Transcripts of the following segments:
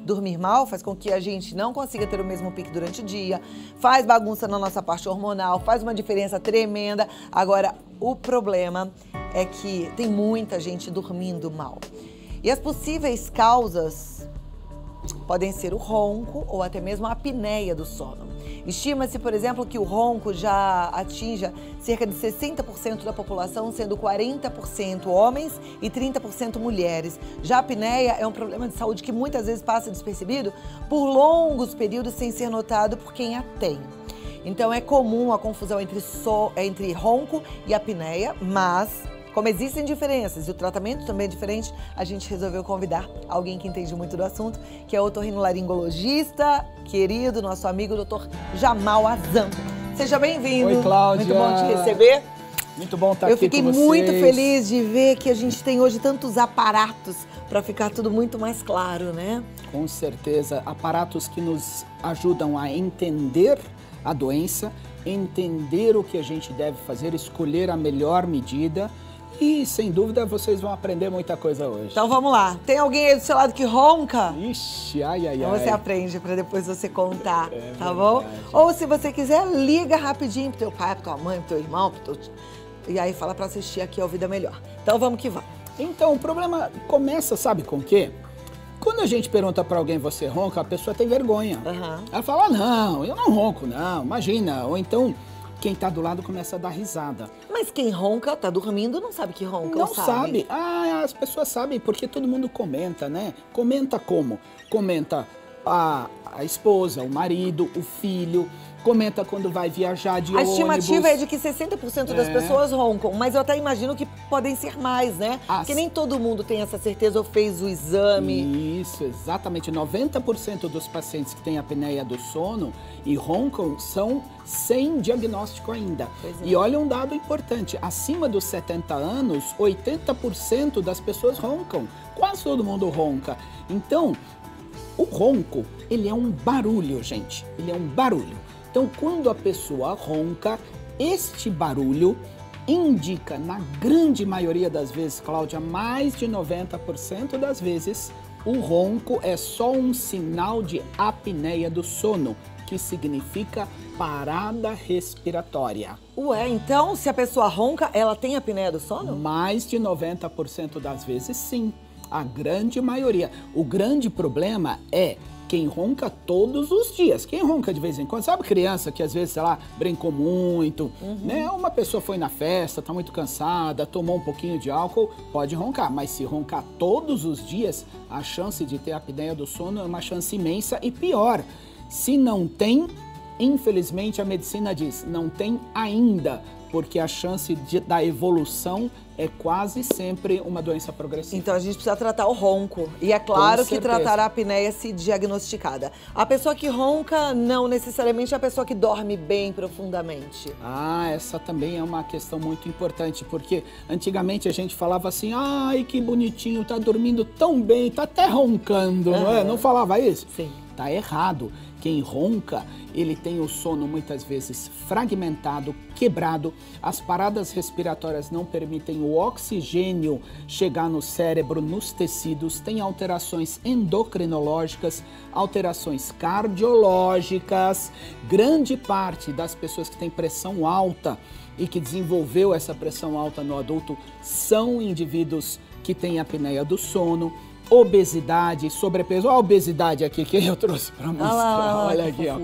Dormir mal faz com que a gente não consiga ter o mesmo pique durante o dia, faz bagunça na nossa parte hormonal, faz uma diferença tremenda. Agora, o problema é que tem muita gente dormindo mal. E as possíveis causas podem ser o ronco ou até mesmo a apneia do sono. Estima-se, por exemplo, que o ronco já atinja cerca de 60% da população, sendo 40% homens e 30% mulheres. Já a apneia é um problema de saúde que muitas vezes passa despercebido por longos períodos sem ser notado por quem a tem. Então é comum a confusão entre ronco e apneia, mas como existem diferenças e o tratamento também é diferente, a gente resolveu convidar alguém que entende muito do assunto, que é o otorrinolaringologista, querido, nosso amigo, Dr. Jamal Azam. Seja bem-vindo. Oi, Cláudia. Muito bom te receber. Muito bom estar aqui com vocês. Eu fiquei muito feliz de ver que a gente tem hoje tantos aparatos para ficar tudo muito mais claro, né? Com certeza, aparatos que nos ajudam a entender a doença, entender o que a gente deve fazer, escolher a melhor medida. E, sem dúvida, vocês vão aprender muita coisa hoje. Então, vamos lá. Tem alguém aí do seu lado que ronca? Ixi, ai, ai, então ai. Você aprende para depois você contar, tá verdade. Bom? Ou, se você quiser, liga rapidinho pro teu pai, pro tua mãe, pro teu irmão, e aí fala para assistir aqui ao Vida Melhor. Então, vamos que vamos. Então, o problema começa, sabe com o quê? Quando a gente pergunta para alguém, você ronca, a pessoa tem vergonha. Ela fala, não, eu não ronco, não, imagina. Ou então, quem tá do lado começa a dar risada. Mas quem ronca, tá dormindo, não sabe que ronca, não ou sabe? Ah, as pessoas sabem, porque todo mundo comenta, né? Comenta como? Comenta a esposa, o marido, o filho, comenta quando vai viajar de ônibus. A estimativa é de que 60% das pessoas roncam, mas eu até imagino que podem ser mais, né? Porque nem todo mundo tem essa certeza ou fez o exame. Isso, exatamente. 90% dos pacientes que têm apneia do sono e roncam são sem diagnóstico ainda. E olha um dado importante, acima dos 70 anos, 80% das pessoas roncam. Quase todo mundo ronca. Então, o ronco, ele é um barulho, gente. Ele é um barulho. Então, quando a pessoa ronca, este barulho indica, na grande maioria das vezes, Cláudia, mais de 90% das vezes, o ronco é só um sinal de apneia do sono, que significa parada respiratória. Ué, então se a pessoa ronca, ela tem apneia do sono? Mais de 90% das vezes, sim. A grande maioria. O grande problema é quem ronca todos os dias. Quem ronca de vez em quando, sabe criança que às vezes, sei lá, brincou muito, né? Uma pessoa foi na festa, tá muito cansada, tomou um pouquinho de álcool, pode roncar. Mas se roncar todos os dias, a chance de ter apneia do sono é uma chance imensa e pior. Se não tem, infelizmente a medicina diz, não tem ainda, porque a chance da evolução é quase sempre uma doença progressiva. Então a gente precisa tratar o ronco. E é claro que tratar a apneia se diagnosticada. A pessoa que ronca não necessariamente é a pessoa que dorme bem profundamente. Ah, essa também é uma questão muito importante, porque antigamente a gente falava assim, ai que bonitinho, tá dormindo tão bem, tá até roncando, não é? Não falava isso? Sim. Tá errado. Quem ronca, ele tem o sono muitas vezes fragmentado, quebrado, as paradas respiratórias não permitem o oxigênio chegar no cérebro, nos tecidos, tem alterações endocrinológicas, alterações cardiológicas. Grande parte das pessoas que têm pressão alta e que desenvolveu essa pressão alta no adulto são indivíduos que têm apneia do sono. Obesidade, sobrepeso. Olha a obesidade aqui que eu trouxe para mostrar. Olha aqui, ó.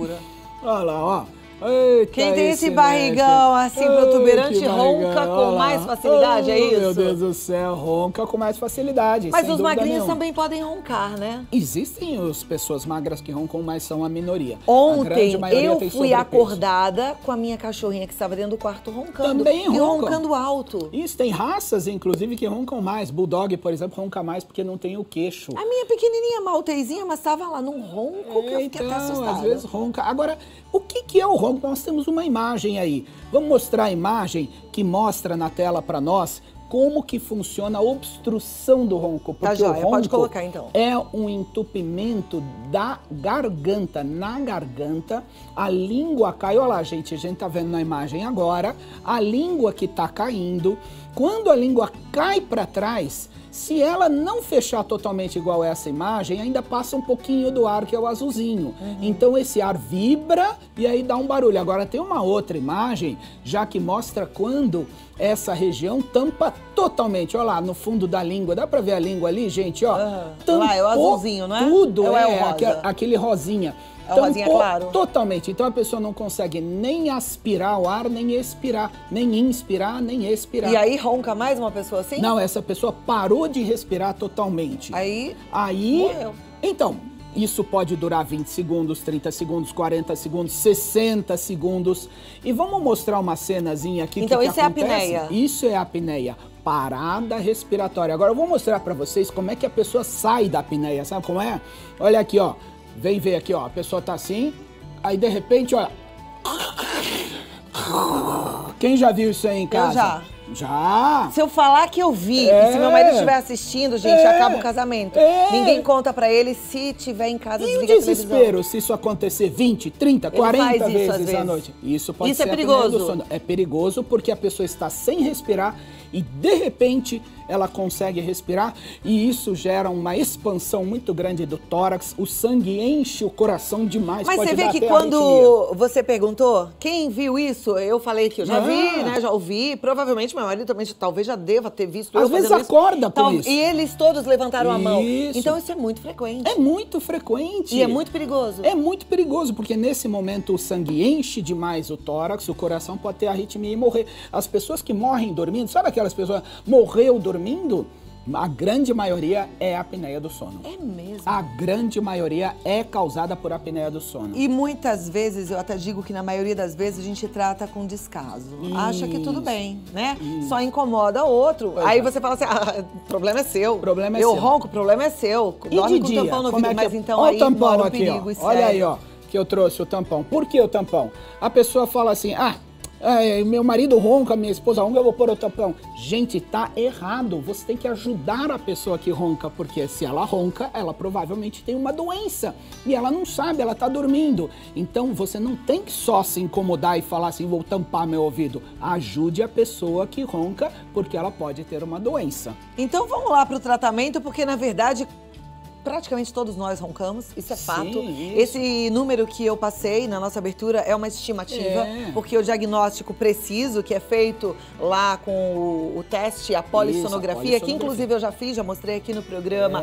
Olha lá, ó. Eita, quem tem esse barrigão assim protuberante ronca com mais facilidade, é isso? Meu Deus do céu, ronca com mais facilidade. Mas os magrinhos também podem roncar, né? Existem as pessoas magras que roncam, mas são a minoria. Ontem eu fui acordada com a minha cachorrinha que estava dentro do quarto roncando. Também roncam. E roncando alto. Isso, tem raças, inclusive, que roncam mais. Bulldog, por exemplo, ronca mais porque não tem o queixo. A minha pequenininha maltezinha, mas estava lá num ronco que eu fiquei até assustada. Às vezes ronca. Agora, o que é o ronco? Nós temos uma imagem aí. Vamos mostrar a imagem que mostra na tela para nós como que funciona a obstrução do ronco. Porque tá joia, o ronco pode colocar então. É um entupimento da garganta. Na garganta, a língua cai. Olha lá, gente, a gente tá vendo na imagem agora. A língua que tá caindo. quando a língua cai para trás, se ela não fechar totalmente igual essa imagem, ainda passa um pouquinho do ar, que é o azulzinho. Então esse ar vibra e aí dá um barulho. Agora tem uma outra imagem, já que mostra quando essa região tampa totalmente. Olha lá, no fundo da língua, dá pra ver a língua ali, gente, ó. Tampou lá, é o azulzinho, não é? tudo, Ou é o rosa? aquele rosinha. É o rosinha claro? Totalmente. Então a pessoa não consegue nem aspirar o ar, nem expirar. Nem inspirar, nem expirar. E aí ronca mais uma pessoa assim? Não, essa pessoa parou de respirar totalmente. Aí morreu. Então, isso pode durar 20 segundos, 30 segundos, 40 segundos, 60 segundos. E vamos mostrar uma cenazinha aqui. Então, que isso acontece? É apneia? Isso é apneia. Parada respiratória. Agora eu vou mostrar pra vocês como é que a pessoa sai da apneia. Sabe como é? Olha aqui, ó. Vem ver aqui, ó. A pessoa tá assim. Aí, de repente, olha. Quem já viu isso aí em casa? Eu já. Já? Se eu falar que eu vi, e se meu marido estiver assistindo, gente, acaba o casamento. Ninguém conta pra ele, se tiver em casa, desliga a televisão. E o desespero, se isso acontecer 20, 30, 40 vezes à noite? Isso pode ser perigoso. Do sono. É perigoso porque a pessoa está sem respirar e, de repente, ela consegue respirar e isso gera uma expansão muito grande do tórax, o sangue enche o coração demais. Mas pode você vê que quando você perguntou, quem viu isso? Eu falei que eu já vi, né? Já ouvi. Provavelmente meu marido também talvez já deva ter visto. Às vezes acorda com isso. E eles todos levantaram a mão. Então isso é muito frequente. É muito frequente. E é muito perigoso. É muito perigoso, porque nesse momento o sangue enche demais o tórax, o coração pode ter arritmia e morrer. As pessoas que morrem dormindo, sabe aquelas pessoas morreu dormindo? A grande maioria é a apneia do sono. É mesmo? A grande maioria é causada por apneia do sono. E muitas vezes, eu até digo que na maioria das vezes a gente trata com descaso. Acha que tudo bem, né? Só incomoda o outro. Aí você fala assim, o problema é seu. O problema é eu seu. ronco, o problema é seu. Dorme com o tampão no ouvido, mas então olha aí o tampão mora um aqui, perigo. ó. Olha aí, ó, que eu trouxe o tampão. Por que o tampão? A pessoa fala assim, meu marido ronca, minha esposa ronca, eu vou pôr o tampão. Gente, tá errado. Você tem que ajudar a pessoa que ronca, porque se ela ronca, ela provavelmente tem uma doença. E ela não sabe, ela tá dormindo. Então, você não tem que só se incomodar e falar assim, vou tampar meu ouvido. Ajude a pessoa que ronca, porque ela pode ter uma doença. Então, vamos lá pro tratamento, porque na verdade praticamente todos nós roncamos, isso é fato. Isso. Esse número que eu passei na nossa abertura é uma estimativa, porque o diagnóstico preciso, que é feito lá com o teste, a polissonografia, que inclusive eu já fiz, já mostrei aqui no programa,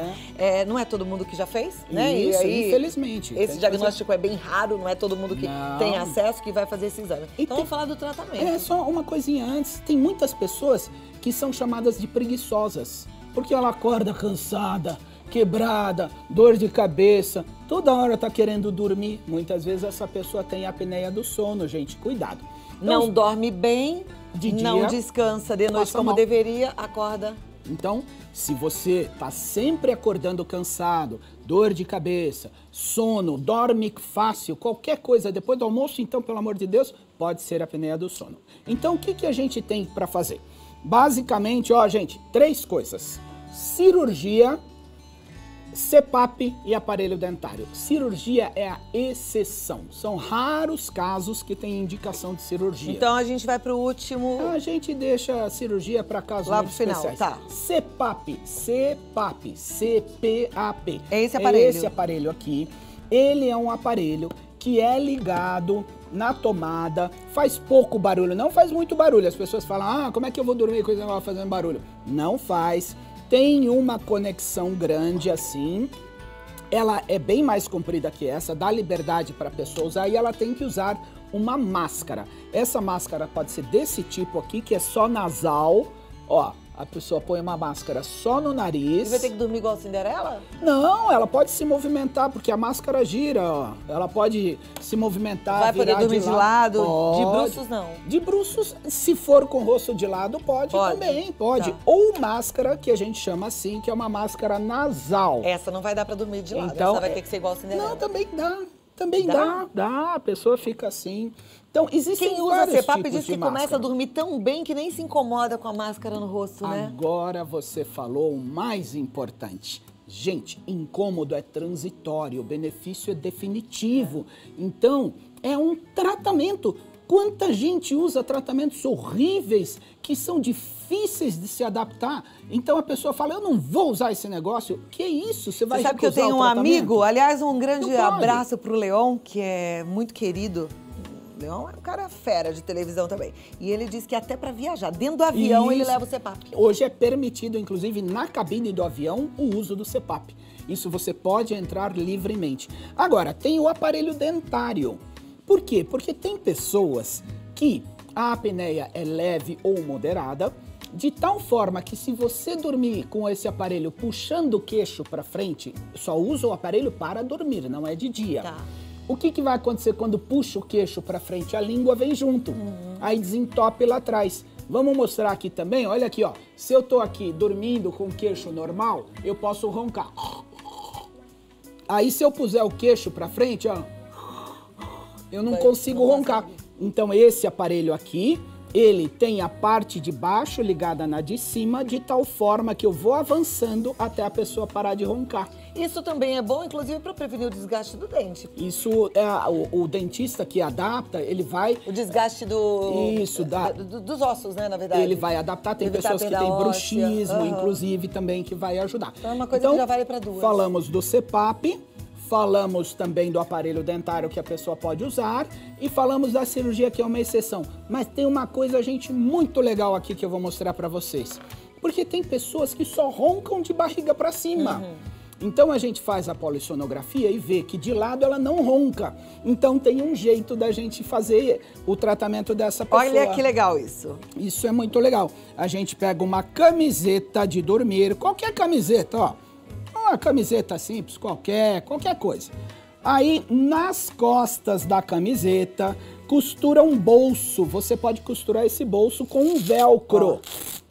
não é todo mundo que já fez, né? Isso, e aí, infelizmente. Esse diagnóstico é bem raro, não é todo mundo que tem acesso que vai fazer esse exame. Então vamos falar do tratamento. É só uma coisinha antes, tem muitas pessoas que são chamadas de preguiçosas, porque ela acorda cansada, quebrada, dor de cabeça, toda hora tá querendo dormir. Muitas vezes essa pessoa tem apneia do sono, gente, cuidado. Então, não dorme bem, de dia, não descansa de noite como deveria, acorda. Então, se você tá sempre acordando cansado, dor de cabeça, sono, dorme fácil, qualquer coisa depois do almoço, então, pelo amor de Deus, pode ser apneia do sono. Então, o que a gente tem para fazer? Basicamente, ó, gente, 3 coisas. Cirurgia, CPAP e aparelho dentário. Cirurgia é a exceção. São raros casos que tem indicação de cirurgia. Então a gente vai pro último. A gente deixa a cirurgia para casos lá muito pro final, especiais. tá? CPAP, CPAP. É esse aparelho. Esse aparelho aqui. Ele é um aparelho que é ligado na tomada, faz pouco barulho, não faz muito barulho. As pessoas falam, como é que eu vou dormir com esse negócio fazendo barulho? Não faz. Tem uma conexão grande assim, ela é bem mais comprida que essa, dá liberdade para a pessoa usar e ela tem que usar uma máscara. Essa máscara pode ser desse tipo aqui, que é só nasal, ó. A pessoa põe uma máscara só no nariz. Você vai ter que dormir igual a Cinderela? Não, ela pode se movimentar, porque a máscara gira, ó. Ela pode se movimentar, vai poder dormir de lado? Pode. De bruços, não? De bruços, se for com o rosto de lado, pode também, pode. Tá. Ou máscara, que a gente chama assim, que é uma máscara nasal. Essa não vai dar pra dormir de lado, então, essa vai ter que ser igual a Cinderela. Não, também dá. Também dá. A pessoa fica assim. Então, existem Quem usa vários CPAP tipos diz que de máscara. começa a dormir tão bem que nem se incomoda com a máscara no rosto, né? Agora você falou o mais importante. Gente, incômodo é transitório, o benefício é definitivo. Então, é um tratamento. Quanta gente usa tratamentos horríveis que são difíceis de se adaptar. Então a pessoa fala, eu não vou usar esse negócio. Que isso? Você vai sabe que eu tenho um amigo, aliás, um grande abraço pro Leon, que é muito querido. Leon é um cara fera de televisão também. E ele disse que até para viajar, dentro do avião, ele leva o CPAP. Hoje é permitido, inclusive, na cabine do avião, o uso do CPAP. Isso você pode entrar livremente. Agora, tem o aparelho dentário. Por quê? Porque tem pessoas que a apneia é leve ou moderada, de tal forma que se você dormir com esse aparelho puxando o queixo para frente, só usa o aparelho para dormir, não é de dia. Tá. O que vai acontecer quando puxa o queixo para frente? A língua vem junto, aí desentope lá atrás. Vamos mostrar aqui também, olha aqui, ó. Se eu tô aqui dormindo com o queixo normal, eu posso roncar. Aí se eu puser o queixo para frente, ó, eu não consigo roncar. Então esse aparelho aqui, ele tem a parte de baixo ligada na de cima, de tal forma que eu vou avançando até a pessoa parar de roncar. Isso também é bom, inclusive, para prevenir o desgaste do dente. Isso é o dentista que adapta, ele vai... O desgaste dos ossos, né, na verdade. Ele vai adaptar, tem pessoas que têm bruxismo, inclusive, também, que vai ajudar. Então é uma coisa que já vale para duas. Falamos do CPAP, falamos também do aparelho dentário que a pessoa pode usar e falamos da cirurgia, que é uma exceção. Mas tem uma coisa, gente, muito legal aqui que eu vou mostrar para vocês. Porque tem pessoas que só roncam de barriga para cima. Então a gente faz a polissonografia e vê que de lado ela não ronca. Então tem um jeito da gente fazer o tratamento dessa pessoa. Olha que legal isso. Isso é muito legal. A gente pega uma camiseta de dormir, qualquer camiseta, ó. Uma camiseta simples, qualquer coisa. Aí, nas costas da camiseta, costura um bolso. Você pode costurar esse bolso com um velcro.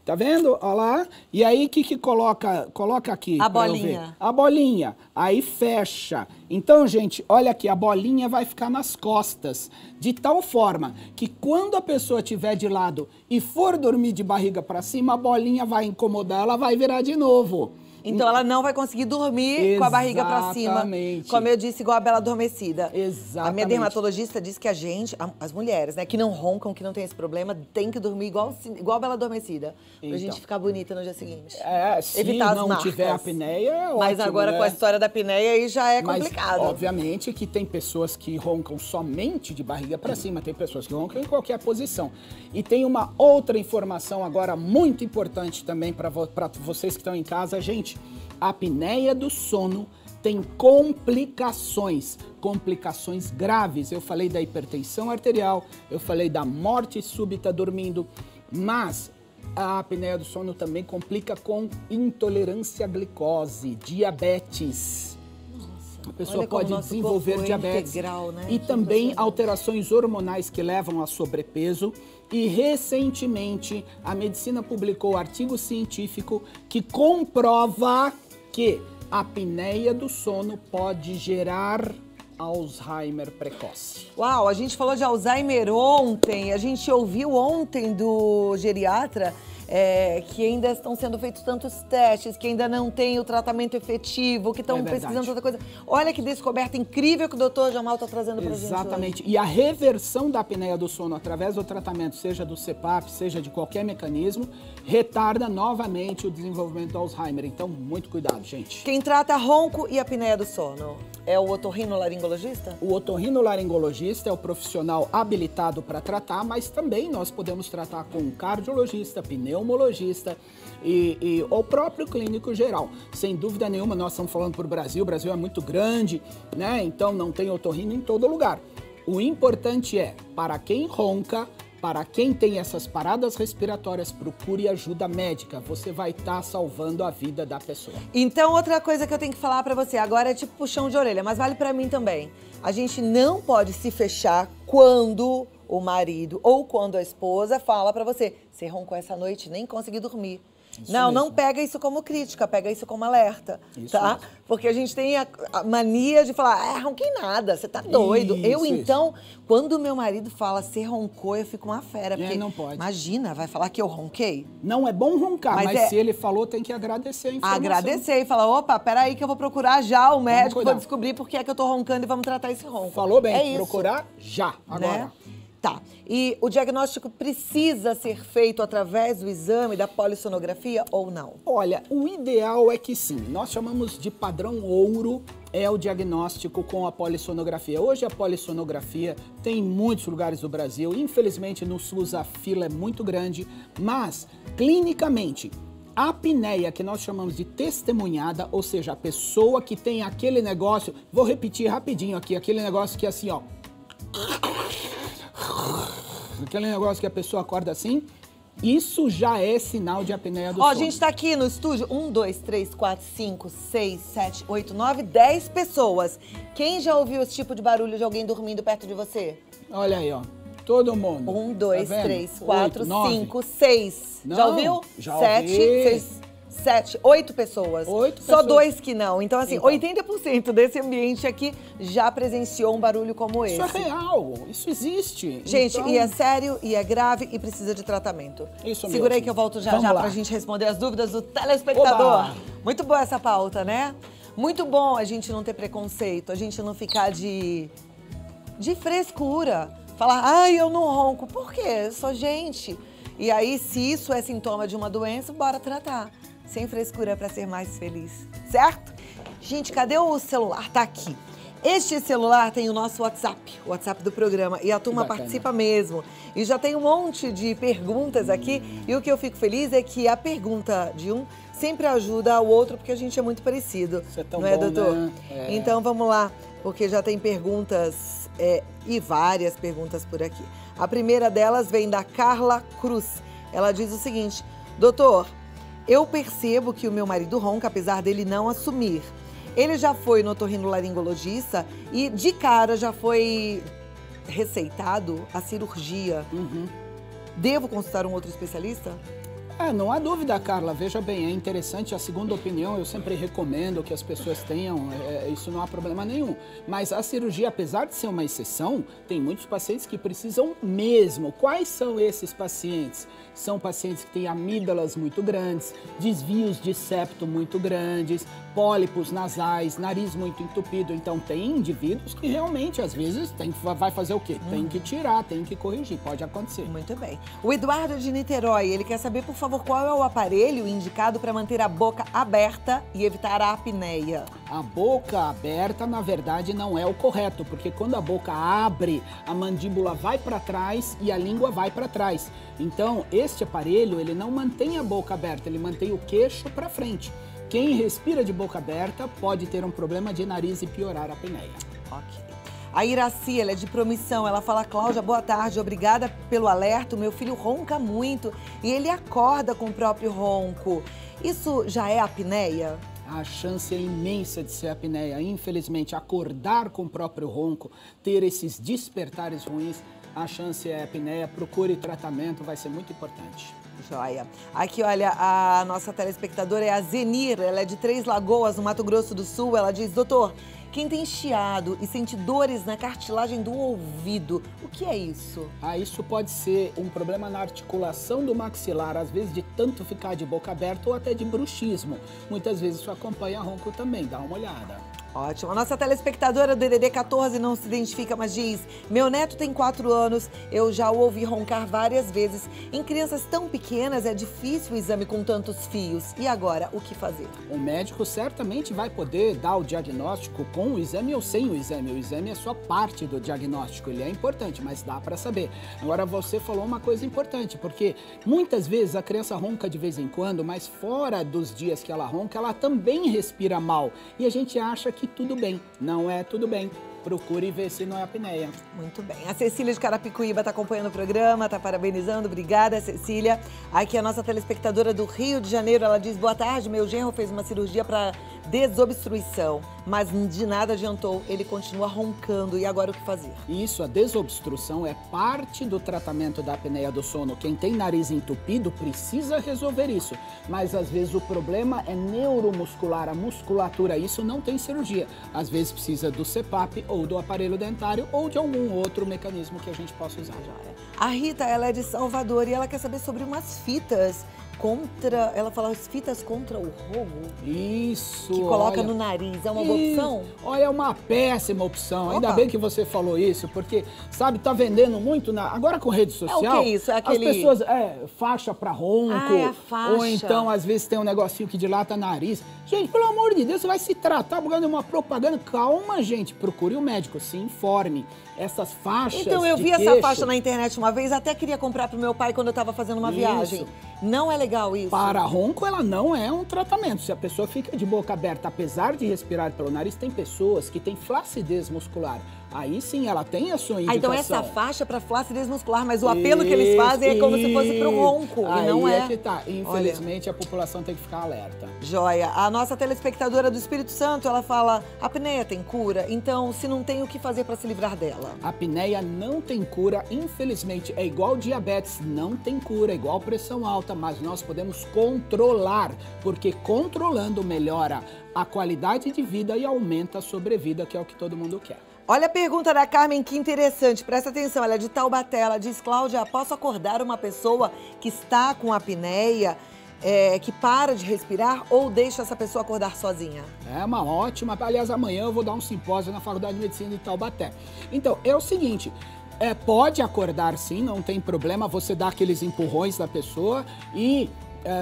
Tá vendo? Olha lá. E aí, o que coloca? Coloca aqui. A bolinha. A bolinha. Aí fecha. Então, gente, olha aqui, a bolinha vai ficar nas costas. De tal forma que quando a pessoa estiver de lado e for dormir de barriga para cima, a bolinha vai incomodar, ela vai virar de novo. Então ela não vai conseguir dormir com a barriga pra cima, como eu disse, igual a Bela Adormecida. Exatamente. A minha dermatologista disse que as mulheres, né, que não roncam, que não tem esse problema, tem que dormir igual a Bela Adormecida, pra gente ficar bonita no dia seguinte. Se evitar não tiver apneia, é ótimo. Mas agora, né, com a história da apneia, aí já é complicado. Mas, obviamente que tem pessoas que roncam somente de barriga pra cima, tem pessoas que roncam em qualquer posição. E tem uma outra informação agora muito importante também para vocês que estão em casa, gente. A apneia do sono tem complicações graves. Eu falei da hipertensão arterial, eu falei da morte súbita dormindo, mas a apneia do sono também complica com intolerância à glicose, diabetes. A pessoa pode desenvolver diabetes, né? E também alterações hormonais que levam a sobrepeso. E recentemente a medicina publicou um artigo científico que comprova que a apneia do sono pode gerar Alzheimer precoce. Uau, a gente falou de Alzheimer ontem, a gente ouviu ontem do geriatra que ainda estão sendo feitos tantos testes, que ainda não tem o tratamento efetivo, que estão pesquisando tanta coisa. Olha que descoberta incrível que o doutor Jamal está trazendo pra gente. Exatamente. E a reversão da apneia do sono através do tratamento, seja do CPAP, seja de qualquer mecanismo, retarda novamente o desenvolvimento do Alzheimer. Então, muito cuidado, gente. Quem trata ronco e apneia do sono é o otorrinolaringologista? O otorrinolaringologista é o profissional habilitado para tratar, mas também nós podemos tratar com um cardiologista, pneumologista e o próprio clínico geral. Sem dúvida nenhuma, nós estamos falando para o Brasil é muito grande, né? Então não tem otorrino em todo lugar. O importante é, para quem ronca, para quem tem essas paradas respiratórias, procure ajuda médica. Você vai estar salvando a vida da pessoa. Então, outra coisa que eu tenho que falar pra você agora é tipo puxão de orelha, mas vale pra mim também. A gente não pode se fechar quando o marido ou quando a esposa fala pra você: você roncou essa noite, nem consegui dormir. Não pega isso como crítica, pega isso como alerta, tá? Mesmo. Porque a gente tem a mania de falar, ronquei nada, você tá doido. Então, quando o meu marido fala, você roncou, eu fico uma fera. Porque, não pode. Imagina, vai falar que eu ronquei? Não é bom roncar, mas se ele falou, tem que agradecer a informação. Agradecer e falar, opa, peraí que eu vou procurar já o médico, vou descobrir por que é que eu tô roncando e vamos tratar esse ronco. Falou bem, procurar já, agora. Né? Tá. E o diagnóstico precisa ser feito através do exame da polissonografia ou não? Olha, o ideal é que sim. Nós chamamos de padrão ouro é o diagnóstico com a polissonografia. Hoje a polissonografia tem em muitos lugares do Brasil. Infelizmente no SUS a fila é muito grande, mas clinicamente a apneia, que nós chamamos de testemunhada, ou seja, a pessoa que tem aquele negócio, vou repetir rapidinho aqui, aquele negócio que é assim, ó. Aquele negócio que a pessoa acorda assim, isso já é sinal de apneia do sono. Ó, a gente tá aqui no estúdio, 1, 2, 3, 4, 5, 6, 7, 8, 9, 10 pessoas. Quem já ouviu esse tipo de barulho de alguém dormindo perto de você? Olha aí, ó. Todo mundo. 1, 2, tá 3, 4, 8, 5, 6. Não, já ouviu? já 7, ouvi. 6, 7, 8 pessoas. 8 Só pessoas. 2 que não. Então, assim, Então. 80% desse ambiente aqui já presenciou um barulho como esse. Isso é real, isso existe. Gente, Então, e é sério, e é grave, e precisa de tratamento. Isso Segura aí mesmo. que eu volto já Vamos já lá. pra gente responder as dúvidas do telespectador. Oba! Muito boa essa pauta, né? Muito bom a gente não ter preconceito, a gente não ficar de frescura. Falar, ai, eu não ronco. Por quê? Eu sou gente. E aí, se isso é sintoma de uma doença, bora tratar. Sem frescura pra ser mais feliz. Certo? Gente, cadê o celular? Tá aqui. Este celular tem o nosso WhatsApp, o WhatsApp do programa. E a turma participa mesmo. E já tem um monte de perguntas aqui. E o que eu fico feliz é que a pergunta de um sempre ajuda o outro, porque a gente é muito parecido. Isso é tão não é, bom, doutor? né? É. Então, vamos lá. Porque já tem perguntas e várias perguntas por aqui. A primeira delas vem da Carla Cruz. Ela diz o seguinte: doutor, eu percebo que o meu marido ronca, apesar dele não assumir. Ele já foi no otorrinolaringologista e de cara já foi receitado a cirurgia. Devo consultar um outro especialista? Não há dúvida, Carla. Veja bem, é interessante a segunda opinião. Eu sempre recomendo que as pessoas tenham, isso não há problema nenhum. Mas a cirurgia, apesar de ser uma exceção, tem muitos pacientes que precisam mesmo. Quais são esses pacientes? São pacientes que têm amígdalas muito grandes, desvios de septo muito grandes, pólipos nasais, nariz muito entupido. Então, tem indivíduos que realmente, às vezes, vai fazer o quê? Tem que tirar, tem que corrigir. Pode acontecer. Muito bem. O Eduardo de Niterói, ele quer saber, por favor, qual é o aparelho indicado para manter a boca aberta e evitar a apneia? A boca aberta, na verdade, não é o correto, porque quando a boca abre, a mandíbula vai para trás e a língua vai para trás. Então, este aparelho, ele não mantém a boca aberta, ele mantém o queixo para frente. Quem respira de boca aberta pode ter um problema de nariz e piorar a apneia. Ok. A Iraci, ela é de Promissão, ela fala: Cláudia, boa tarde, obrigada pelo alerta, o meu filho ronca muito e ele acorda com o próprio ronco. Isso já é apneia? A chance é imensa de ser apneia. Infelizmente, acordar com o próprio ronco, ter esses despertares ruins, a chance é apneia. Procure tratamento, vai ser muito importante. Joia. Aqui, olha, a nossa telespectadora é a Zenir, ela é de Três Lagoas, no Mato Grosso do Sul. Ela diz: doutor, quem tem chiado e sente dores na cartilagem do ouvido, o que é isso? Isso pode ser um problema na articulação do maxilar, às vezes de tanto ficar de boca aberta ou até de bruxismo. Muitas vezes isso acompanha ronco também, dá uma olhada. Ótimo. A nossa telespectadora do DDD 14 não se identifica, mas diz: meu neto tem 4 anos, eu já o ouvi roncar várias vezes. Em crianças tão pequenas é difícil o exame com tantos fios. E agora, o que fazer? O médico certamente vai poder dar o diagnóstico com o exame ou sem o exame. O exame é só parte do diagnóstico, ele é importante, mas dá para saber. Agora, você falou uma coisa importante, porque muitas vezes a criança ronca de vez em quando, mas fora dos dias que ela ronca, ela também respira mal. E a gente acha que tudo bem. Não é tudo bem. Procure ver se não é apneia. Muito bem. A Cecília de Carapicuíba está acompanhando o programa, está parabenizando. Obrigada, Cecília. Aqui a nossa telespectadora do Rio de Janeiro, ela diz: boa tarde, meu genro fez uma cirurgia para desobstrução, mas de nada adiantou, ele continua roncando. E agora o que fazer? Isso, a desobstrução é parte do tratamento da apneia do sono. Quem tem nariz entupido precisa resolver isso, mas às vezes o problema é neuromuscular, a musculatura. Isso não tem cirurgia. Às vezes precisa do CPAP ou do aparelho dentário ou de algum outro mecanismo que a gente possa usar. A Rita, ela é de Salvador e ela quer saber sobre umas fitas ela fala as fitas contra o ronco. Isso. Que coloca no nariz, é uma boa opção? Olha, é uma péssima opção. Opa. Ainda bem que você falou isso, porque, sabe, tá vendendo muito agora com rede social. É o que é isso? É aquele... As pessoas, faixa pra ronco. Ah, é a faixa. Ou então, às vezes, tem um negocinho que dilata nariz. Gente, pelo amor de Deus, você vai se tratar por causa de uma propaganda. Calma, gente, procure um médico, se informe. Essas faixas Então, eu vi queixo, essa faixa na internet uma vez, até queria comprar pro meu pai quando eu tava fazendo uma viagem. Não é legal isso? Para ronco, ela não é um tratamento. Se a pessoa fica de boca aberta, apesar de respirar pelo nariz, tem pessoas que têm flacidez muscular. Aí sim, ela tem a sua indicação. Então essa faixa é para flacidez muscular, mas o apelo que eles fazem é como se fosse pro ronco. Aí e não é. É que tá. Infelizmente, a população tem que ficar alerta. Joia. A nossa telespectadora do Espírito Santo, ela fala, a apneia tem cura? Então, se não tem, o que fazer para se livrar dela? A apneia não tem cura, infelizmente. É igual diabetes, não tem cura. É igual pressão alta, mas nós podemos controlar, porque controlando melhora a qualidade de vida e aumenta a sobrevida, que é o que todo mundo quer. Olha a pergunta da Carmen, que interessante. Presta atenção, ela é de Taubaté. Ela diz, Cláudia, posso acordar uma pessoa que está com apneia, que para de respirar, ou deixa essa pessoa acordar sozinha? É uma ótima. Aliás, amanhã eu vou dar um simpósio na Faculdade de Medicina de Taubaté. Então, é o seguinte... pode acordar sim, não tem problema, você dá aqueles empurrões da pessoa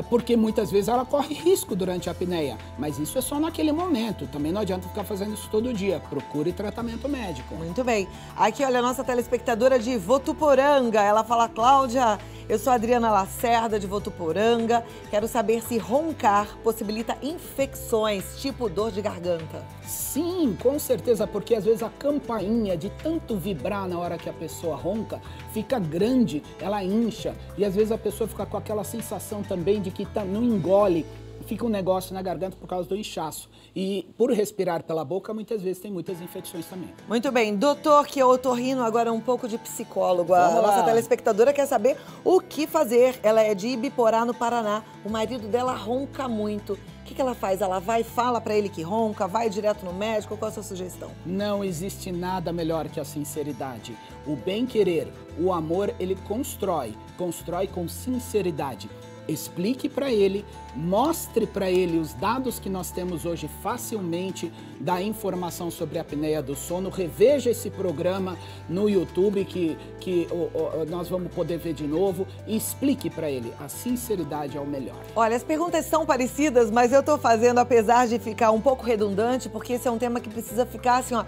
porque muitas vezes ela corre risco durante a apneia, mas isso é só naquele momento, também não adianta ficar fazendo isso todo dia, procure tratamento médico. Muito bem. Aqui, olha, a nossa telespectadora de Votuporanga, ela fala, Cláudia, eu sou a Adriana Lacerda de Votuporanga, quero saber se roncar possibilita infecções, tipo dor de garganta. Sim, com certeza, porque às vezes a campainha de tanto vibrar na hora que a pessoa ronca fica grande, ela incha e às vezes a pessoa fica com aquela sensação também de que não engole, fica um negócio na garganta por causa do inchaço. E por respirar pela boca, muitas vezes tem muitas infecções também. Muito bem. Doutor, que é otorrino, agora um pouco de psicólogo. A nossa telespectadora quer saber o que fazer. Ela é de Ibiporá, no Paraná. O marido dela ronca muito. O que ela faz? Ela vai e fala pra ele que ronca, vai direto no médico? Qual é a sua sugestão? Não existe nada melhor que a sinceridade. O bem-querer, o amor, ele constrói com sinceridade. Explique para ele, mostre para ele os dados que nós temos hoje facilmente da informação sobre a apneia do sono. Reveja esse programa no YouTube que nós vamos poder ver de novo e explique para ele. A sinceridade é o melhor. Olha, as perguntas são parecidas, mas eu estou fazendo, apesar de ficar um pouco redundante, porque esse é um tema que precisa ficar assim, ó,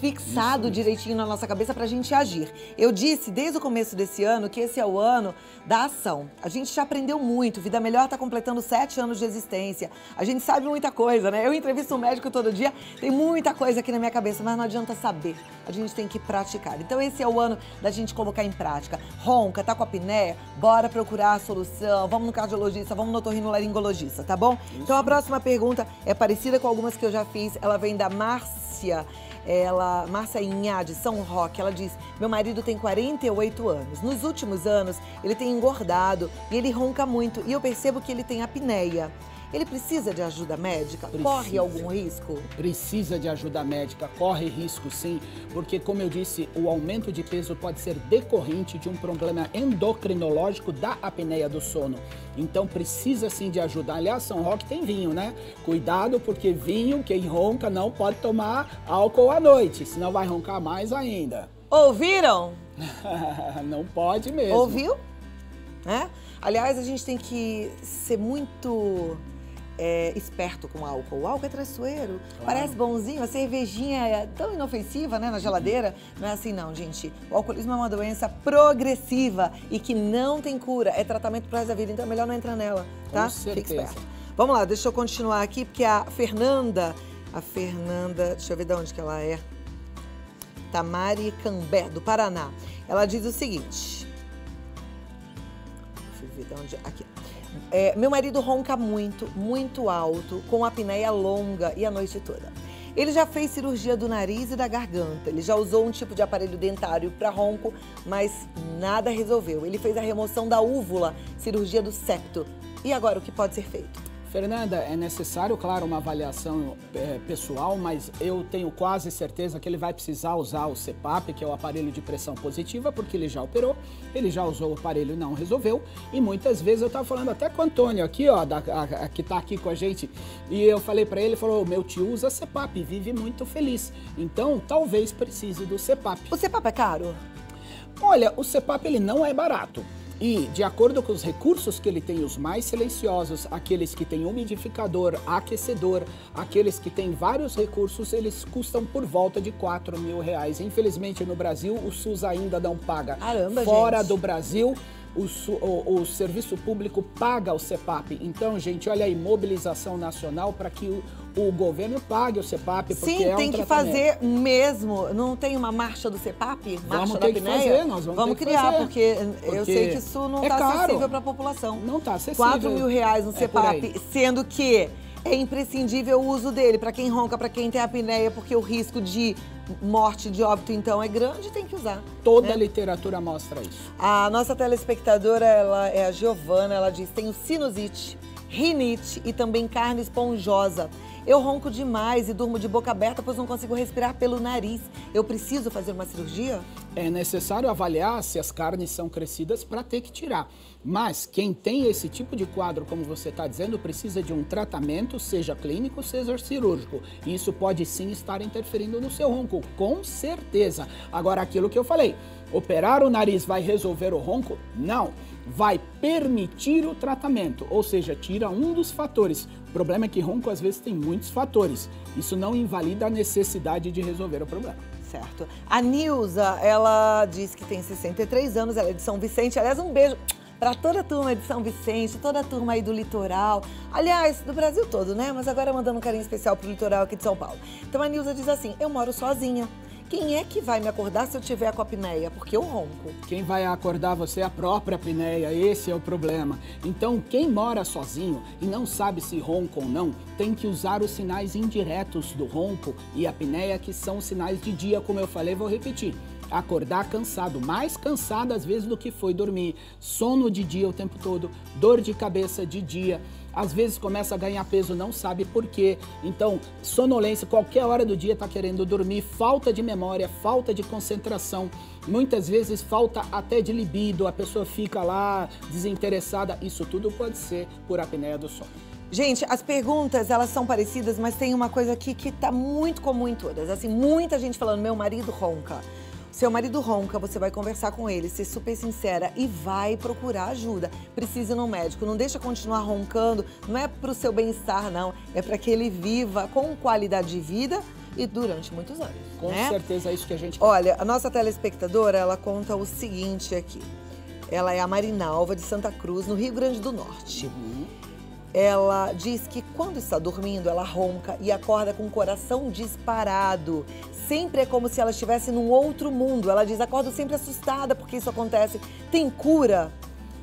fixado direitinho na nossa cabeça pra gente agir. Eu disse desde o começo desse ano que esse é o ano da ação. A gente já aprendeu muito, Vida Melhor tá completando 7 anos de existência. A gente sabe muita coisa, né? Eu entrevisto um médico todo dia, tem muita coisa aqui na minha cabeça, mas não adianta saber. A gente tem que praticar. Então esse é o ano da gente colocar em prática. Ronca, tá com a apneia? Bora procurar a solução. Vamos no cardiologista, vamos no otorrinolaringologista, tá bom? Isso. Então a próxima pergunta é parecida com algumas que eu já fiz. Ela vem da Márcia. Márcia Inhá, de São Roque, ela diz, meu marido tem 48 anos. Nos últimos anos, ele tem engordado e ele ronca muito. E eu percebo que ele tem apneia. Ele precisa de ajuda médica? Precisa. Corre algum risco? Precisa de ajuda médica, corre risco sim, porque como eu disse, o aumento de peso pode ser decorrente de um problema endocrinológico da apneia do sono. Então precisa sim de ajuda. Aliás, São Roque tem vinho, né? Cuidado, porque vinho, quem ronca não pode tomar álcool à noite, senão vai roncar mais ainda. Ouviram? Não pode mesmo. Ouviu? Aliás, a gente tem que ser muito esperto com álcool. O álcool é traiçoeiro, claro. Parece bonzinho, a cervejinha é tão inofensiva, né, na geladeira. Não é assim não, gente. O alcoolismo é uma doença progressiva e que não tem cura, é tratamento pro resto da vida, então é melhor não entrar nela, tá? Com certeza. Fique esperto. Vamos lá, deixa eu continuar aqui, porque a Fernanda, deixa eu ver de onde que ela é. Tamari Cambé, do Paraná. Ela diz o seguinte. Deixa eu ver de onde... Aqui. Meu marido ronca muito, muito alto, com apneia longa e a noite toda. Ele já fez cirurgia do nariz e da garganta. Ele já usou um tipo de aparelho dentário para ronco, mas nada resolveu. Ele fez a remoção da úvula, cirurgia do septo. E agora, o que pode ser feito? Fernanda, é necessário, claro, uma avaliação pessoal, mas eu tenho quase certeza que ele vai precisar usar o CPAP, que é o aparelho de pressão positiva, porque ele já operou, ele já usou o aparelho e não resolveu. E muitas vezes eu estava falando até com o Antônio aqui, ó, que está aqui com a gente, e eu falei para ele, falou, meu tio usa CPAP, vive muito feliz. Então, talvez precise do CPAP. O CPAP é caro? Olha, o CPAP ele não é barato. E, de acordo com os recursos que ele tem, os mais silenciosos, aqueles que têm umidificador, aquecedor, aqueles que têm vários recursos, eles custam por volta de R$4.000. Infelizmente, no Brasil, o SUS ainda não paga. Caramba, Fora gente. do Brasil, o serviço público paga o CPAP. Então, gente, olha aí, mobilização nacional para que o governo pague o CPAP, porque Sim, é um tem que fazer mesmo. Não tem uma marcha do CPAP? Marcha da apneia? Vamos criar, porque eu sei que isso não está acessível para a população. Não está acessível. R$4.000 no CPAP, sendo que é imprescindível o uso dele para quem ronca, para quem tem apneia, porque o risco de morte, de óbito, então, é grande, tem que usar. Toda a literatura mostra isso. A nossa telespectadora, ela é a Giovana, ela diz, tenho sinusite, rinite e também carne esponjosa. Eu ronco demais e durmo de boca aberta, pois não consigo respirar pelo nariz. Eu preciso fazer uma cirurgia? É necessário avaliar se as carnes são crescidas para ter que tirar. Mas quem tem esse tipo de quadro, como você está dizendo, precisa de um tratamento, seja clínico, seja cirúrgico. E isso pode sim estar interferindo no seu ronco, com certeza. Agora, aquilo que eu falei, operar o nariz vai resolver o ronco? Não. Vai permitir o tratamento, ou seja, tira um dos fatores. O problema é que ronco às vezes tem muitos fatores. Isso não invalida a necessidade de resolver o problema. Certo. A Nilza, ela diz que tem 63 anos, ela é de São Vicente. Aliás, um beijo para toda a turma de São Vicente, toda a turma aí do litoral. Aliás, do Brasil todo, né? Mas agora mandando um carinho especial pro litoral aqui de São Paulo. Então a Nilza diz assim, eu moro sozinha. Quem é que vai me acordar se eu tiver com a apneia? Porque eu ronco. Quem vai acordar você é a própria apneia, esse é o problema. Então, quem mora sozinho e não sabe se ronca ou não, tem que usar os sinais indiretos do ronco e apneia, que são sinais de dia, como eu falei, vou repetir. Acordar cansado, mais cansado às vezes do que foi dormir, sono de dia o tempo todo, dor de cabeça de dia, às vezes começa a ganhar peso, não sabe por quê, então sonolência, qualquer hora do dia está querendo dormir, falta de memória, falta de concentração, muitas vezes falta até de libido, a pessoa fica lá desinteressada, isso tudo pode ser por apneia do sono. Gente, as perguntas, elas são parecidas, mas tem uma coisa aqui que tá muito comum em todas, assim, muita gente falando, meu marido ronca. Seu marido ronca, você vai conversar com ele, ser super sincera e vai procurar ajuda. Precisa ir no médico, não deixa continuar roncando, não é pro seu bem-estar, não. É para que ele viva com qualidade de vida e durante muitos anos. Com certeza é isso que a gente quer. Olha, a nossa telespectadora, ela conta o seguinte aqui. Ela é a Marinalva de Santa Cruz, no Rio Grande do Norte. Ela diz que quando está dormindo, ela ronca e acorda com o coração disparado. Sempre é como se ela estivesse num outro mundo. Ela diz, acordo sempre assustada porque isso acontece. Tem cura?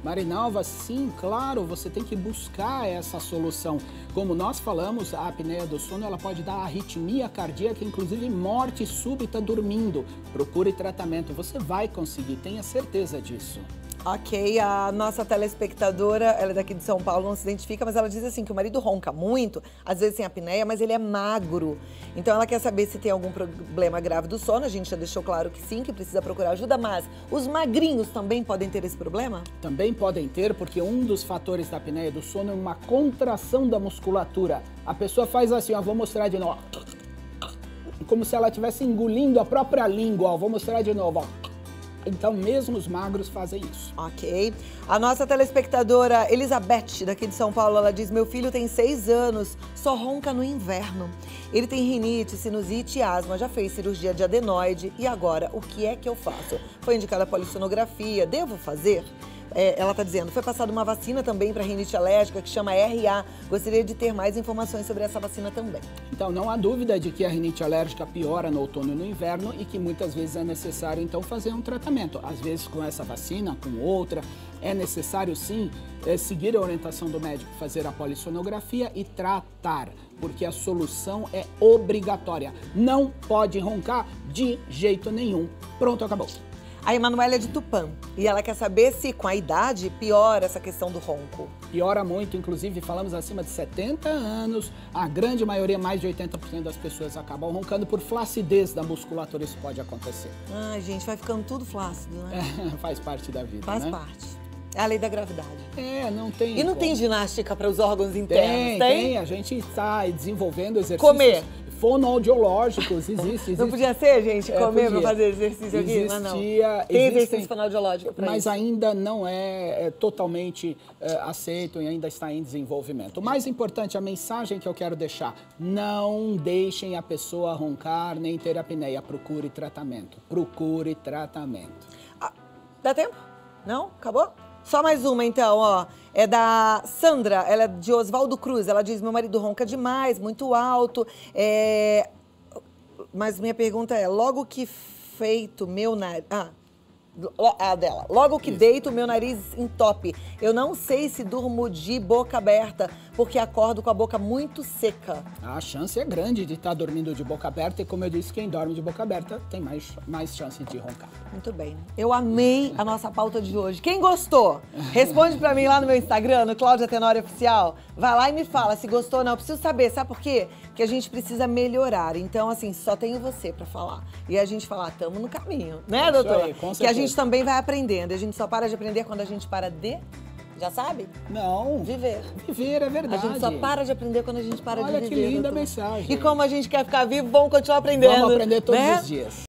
Marinalva, sim, claro, você tem que buscar essa solução. Como nós falamos, a apneia do sono, ela pode dar arritmia cardíaca, inclusive morte súbita dormindo. Procure tratamento, você vai conseguir, tenha certeza disso. Ok, a nossa telespectadora, ela é daqui de São Paulo, não se identifica, mas ela diz assim que o marido ronca muito, às vezes tem apneia, mas ele é magro. Então ela quer saber se tem algum problema grave do sono, a gente já deixou claro que sim, que precisa procurar ajuda, mas os magrinhos também podem ter esse problema? Também podem ter, porque um dos fatores da apneia do sono é uma contração da musculatura. A pessoa faz assim, ó, vou mostrar de novo, ó, como se ela estivesse engolindo a própria língua, ó, vou mostrar de novo, ó. Então, mesmo os magros fazem isso. Ok. A nossa telespectadora Elizabeth, daqui de São Paulo, ela diz, meu filho tem 6 anos, só ronca no inverno. Ele tem rinite, sinusite e asma, já fez cirurgia de adenoide. E agora, o que é que eu faço? Foi indicada a polissonografia, devo fazer? Ela está dizendo, foi passada uma vacina também para rinite alérgica, que chama RA. Gostaria de ter mais informações sobre essa vacina também. Então, não há dúvida de que a rinite alérgica piora no outono e no inverno e que muitas vezes é necessário, então, fazer um tratamento. Às vezes com essa vacina, com outra, é necessário, sim, seguir a orientação do médico, fazer a polissonografia e tratar, porque a solução é obrigatória. Não pode roncar de jeito nenhum. Pronto, acabou. A Emanuela é de Tupã e ela quer saber se com a idade piora essa questão do ronco. Piora muito, inclusive falamos acima de 70 anos, a grande maioria, mais de 80% das pessoas acabam roncando por flacidez da musculatura, isso pode acontecer. Ai, gente, vai ficando tudo flácido, né? Faz parte da vida, Faz né? parte. É a lei da gravidade. Não tem. E não tem ginástica para os órgãos internos? Tem. A gente está desenvolvendo exercícios. Comer. Fonoaudiológicos, existe. Não podia ser, gente, comer para fazer exercício aqui? Existia, não. Tem exercício fonoaudiológico para isso. Mas ainda não é totalmente aceito e ainda está em desenvolvimento. O mais importante, a mensagem que eu quero deixar, não deixem a pessoa roncar nem ter apneia. Procure tratamento. Procure tratamento. Dá tempo? Não? Acabou? Só mais uma, então, ó. É da Sandra, ela é de Oswaldo Cruz. Ela diz, meu marido ronca demais, muito alto. Mas minha pergunta é, logo que feito meu nariz... dela. Logo que deito, meu nariz entope. Eu não sei se durmo de boca aberta, porque acordo com a boca muito seca. A chance é grande de estar dormindo de boca aberta e, como eu disse, quem dorme de boca aberta tem mais chance de roncar. Muito bem. Eu amei a nossa pauta de hoje. Quem gostou? Responde pra mim lá no meu Instagram, no Cláudia Tenório Oficial. Vai lá e me fala se gostou ou não. Eu preciso saber, sabe por quê? Que a gente precisa melhorar. Então, assim, só tenho você pra falar. E a gente falar, tamo no caminho. Né, doutora? Aí, com certeza. Que a gente também vai aprendendo. A gente só para de aprender quando a gente para de... Já sabe? Não. Viver. Viver é verdade. A gente só para de aprender quando a gente para de viver. Olha que linda doutor. mensagem. E como a gente quer ficar vivo, vamos continuar aprendendo. Vamos aprender todos né? os dias.